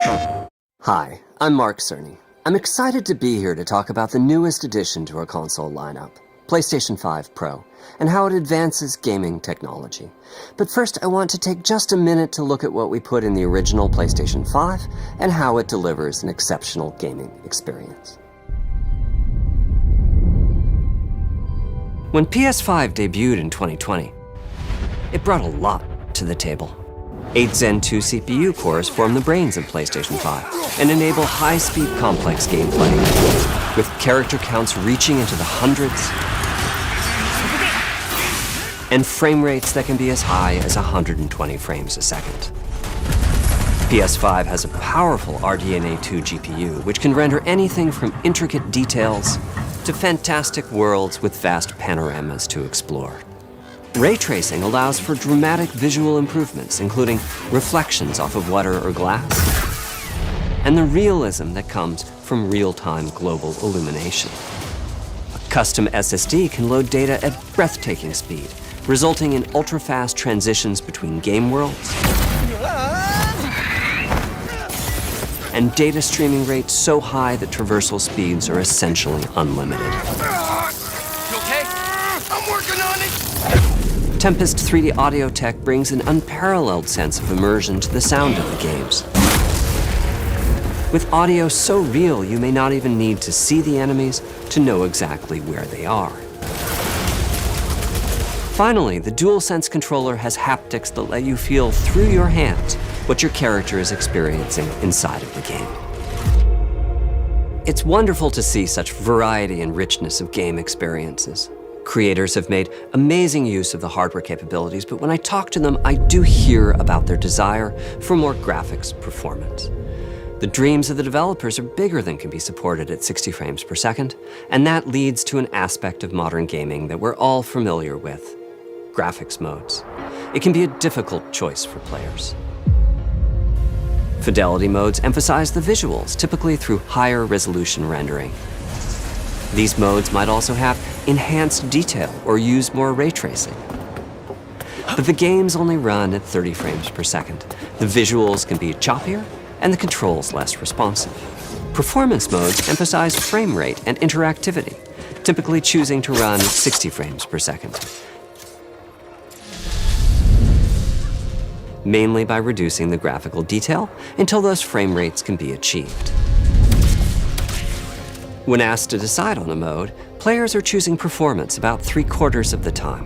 Hi, I'm Mark Cerny. I'm excited to be here to talk about the newest addition to our console lineup, PlayStation 5 Pro, and how it advances gaming technology. But first, I want to take just a minute to look at what we put in the original PlayStation 5 and how it delivers an exceptional gaming experience. When PS5 debuted in 2020, it brought a lot to the table. 8 Zen 2 CPU cores form the brains of PlayStation 5 and enable high-speed complex gameplay, with character counts reaching into the hundreds and frame rates that can be as high as 120 frames a second. PS5 has a powerful RDNA 2 GPU, which can render anything from intricate details to fantastic worlds with vast panoramas to explore. Ray tracing allows for dramatic visual improvements, including reflections off of water or glass, and the realism that comes from real-time global illumination. A custom SSD can load data at breathtaking speed, resulting in ultra-fast transitions between game worlds and data streaming rates so high that traversal speeds are essentially unlimited. You okay? I'm working on it! Tempest 3D audio tech brings an unparalleled sense of immersion to the sound of the games. With audio so real, you may not even need to see the enemies to know exactly where they are. Finally, the DualSense controller has haptics that let you feel through your hands what your character is experiencing inside of the game. It's wonderful to see such variety and richness of game experiences. Creators have made amazing use of the hardware capabilities, but when I talk to them, I do hear about their desire for more graphics performance. The dreams of the developers are bigger than can be supported at 60 frames per second, and that leads to an aspect of modern gaming that we're all familiar with: graphics modes. It can be a difficult choice for players. Fidelity modes emphasize the visuals, typically through higher resolution rendering. These modes might also have enhanced detail or use more ray tracing. But the games only run at 30 frames per second. The visuals can be choppier and the controls less responsive. Performance modes emphasize frame rate and interactivity, typically choosing to run at 60 frames per second, mainly by reducing the graphical detail until those frame rates can be achieved. When asked to decide on a mode, players are choosing performance about 3/4 of the time.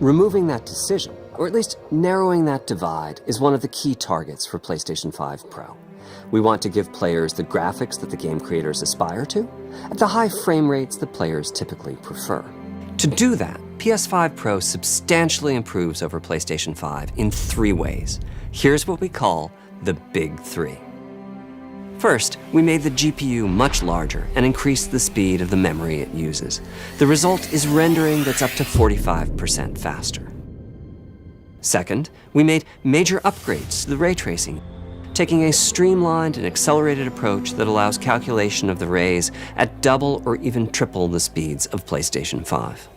Removing that decision, or at least narrowing that divide, is one of the key targets for PlayStation 5 Pro. We want to give players the graphics that the game creators aspire to, at the high frame rates that players typically prefer. To do that, PS5 Pro substantially improves over PlayStation 5 in 3 ways. Here's what we call the Big 3. First, we made the GPU much larger and increased the speed of the memory it uses. The result is rendering that's up to 45% faster. Second, we made major upgrades to the ray tracing, taking a streamlined and accelerated approach that allows calculation of the rays at double or even triple the speeds of PlayStation 5.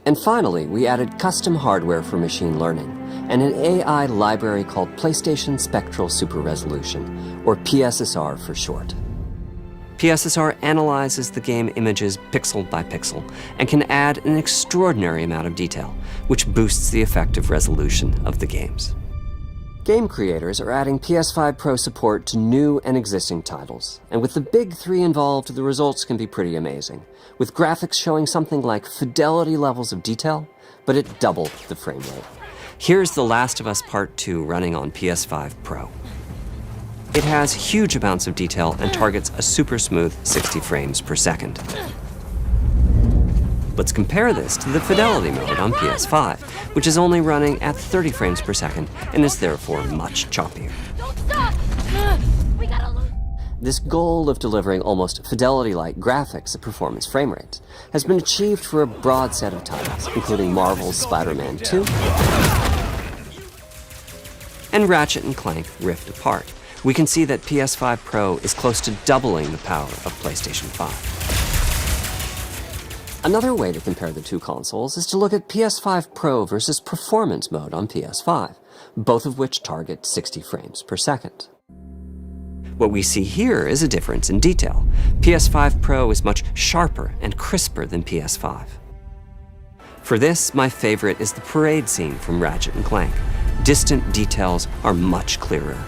And finally, we added custom hardware for machine learning and an AI library called PlayStation Spectral Super Resolution, or PSSR for short. PSSR analyzes the game images pixel by pixel and can add an extraordinary amount of detail, which boosts the effective resolution of the games. Game creators are adding PS5 Pro support to new and existing titles, and with the Big 3 involved, the results can be pretty amazing, with graphics showing something like fidelity levels of detail, but at double the frame rate. Here's The Last of Us Part 2 running on PS5 Pro. It has huge amounts of detail and targets a super smooth 60 frames per second. Let's compare this to the Fidelity mode on PS5, which is only running at 30 frames per second and is therefore much choppier. Don't stop! We gotta lose. This goal of delivering almost Fidelity-like graphics at performance frame rates has been achieved for a broad set of titles, including Marvel's Spider-Man 2 and Ratchet & Clank Rift Apart. We can see that PS5 Pro is close to doubling the power of PlayStation 5. Another way to compare the two consoles is to look at PS5 Pro versus Performance mode on PS5, both of which target 60 frames per second. What we see here is a difference in detail. PS5 Pro is much sharper and crisper than PS5. For this, my favorite is the parade scene from Ratchet & Clank. Distant details are much clearer.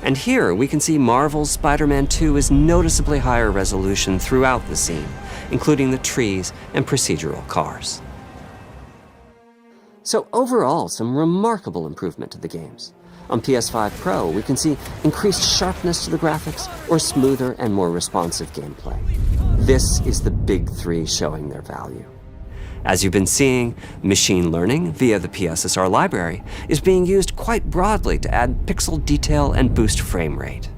And here we can see Marvel's Spider-Man 2 is noticeably higher resolution throughout the scene, including the trees and procedural cars. So overall, some remarkable improvement to the games. On PS5 Pro, we can see increased sharpness to the graphics or smoother and more responsive gameplay. This is the big three showing their value. As you've been seeing, machine learning via the PSSR library is being used quite broadly to add pixel detail and boost frame rate.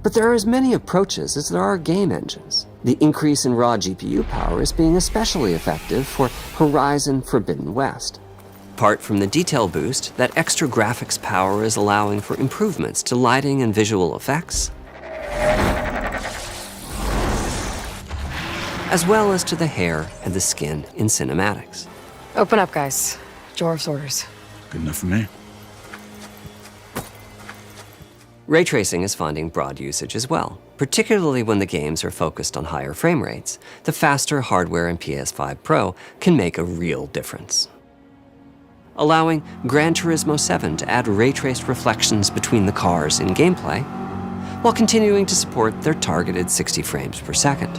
But there are as many approaches as there are game engines. The increase in raw GPU power is being especially effective for Horizon Forbidden West. Apart from the detail boost, that extra graphics power is allowing for improvements to lighting and visual effects, as well as to the hair and the skin in cinematics. Open up, guys. Jorv's orders. Good enough for me. Ray tracing is finding broad usage as well, particularly when the games are focused on higher frame rates. The faster hardware in PS5 Pro can make a real difference. Allowing Gran Turismo 7 to add ray-traced reflections between the cars in gameplay, while continuing to support their targeted 60 frames per second.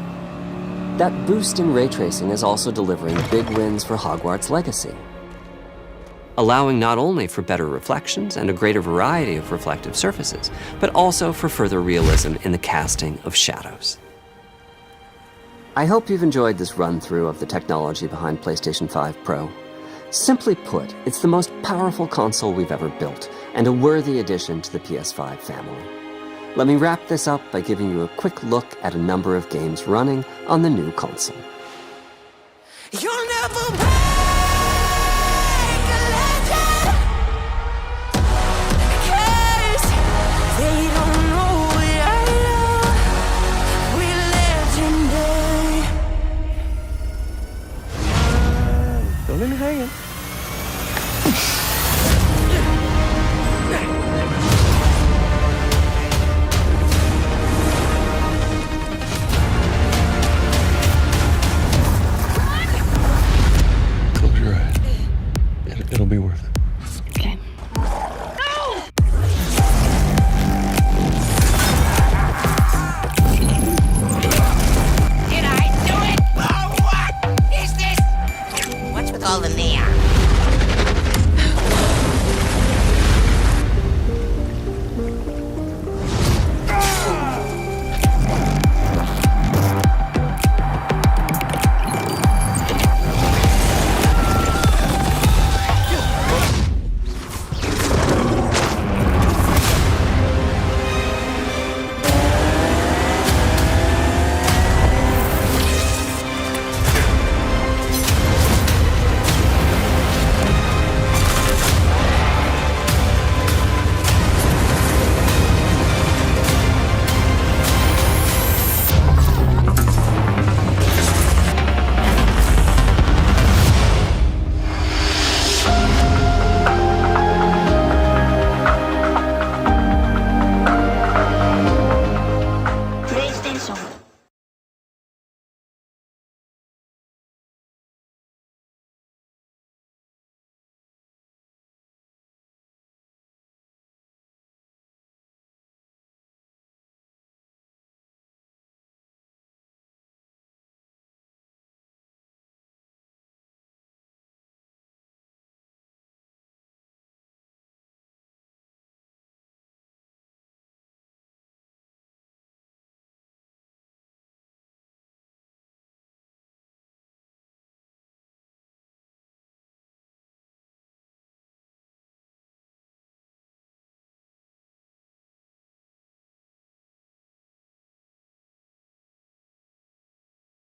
That boost in ray tracing is also delivering big wins for Hogwarts Legacy, allowing not only for better reflections and a greater variety of reflective surfaces, but also for further realism in the casting of shadows. I hope you've enjoyed this run-through of the technology behind PlayStation 5 Pro. Simply put, it's the most powerful console we've ever built, and a worthy addition to the PS5 family. Let me wrap this up by giving you a quick look at a number of games running on the new console. You'll never